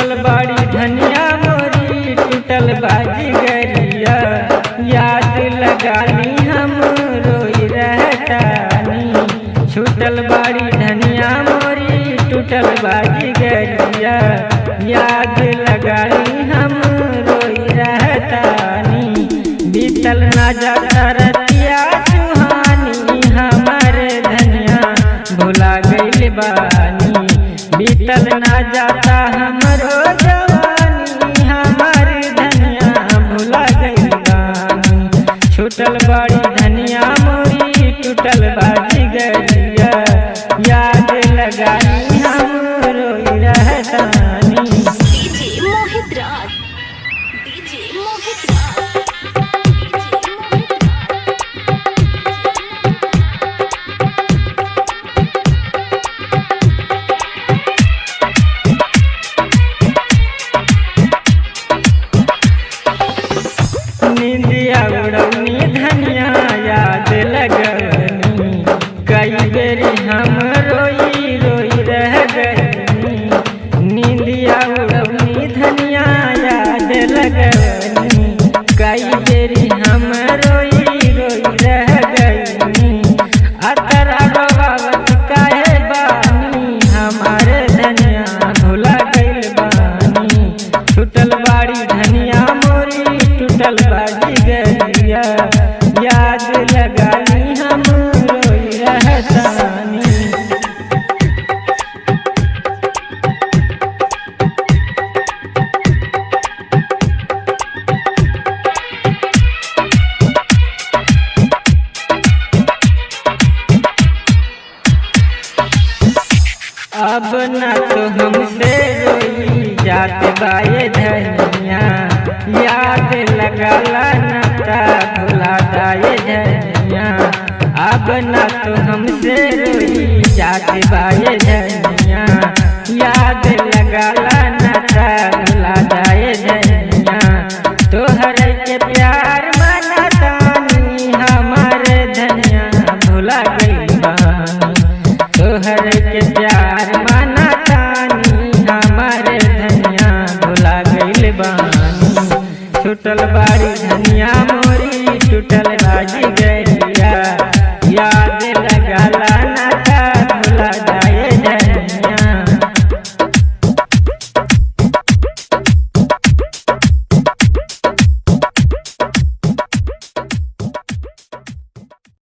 छूटल बाड़ी धनिया मोरी टूटल बाजी गरिया याद लगानी हम रोई रहतानी। छूटल बाड़ी धनिया मोरी टूटल बाजी गरिया याद लगानी हम रोई रहतानी। बीतल ना जाता रतिया सुहानी हमारे धनिया भुला गइल बानी। बीतल ना जाता हमरो जवानी हमार धनिया भुला गइल बानी। छूटल बाड़ी धनिया मोरी टूटल बाजी गरिया याद लगानी हम रोई रहतानी। डीजे मोहित राज, डीजे मोहित राज। निंदिया उड़ौनी धनिया याद लगनी कई बेरी हम रोई रोई रह गई। निंदिया उड़ौनी धनिया याद लगनी कई बेरी हम रोई रोई रह गई। अतरा बाबत काहे बानी हमारे धनिया भुला गइल बानी। छूटल बाड़ी धनिया मोरी टूटल बाजी गरिया याद लगानी हम रोई रहतानी। अब ना तो हमसे रोई जात बाए धनिया याद लगाला नाता भुला दाए धनिया। अब ना तो हमसे रोई जात बाए धनिया याद लगाला नाता भुला दाए धनिया। तोहर के प्यार मनतानी हमारे धनिया भुला गइल बानी। तोहर के प्यार मनतानी हमारे धनिया भुला गइल बानी। छूटल बाड़ी धनिया मोरी टूटल बाजी गई।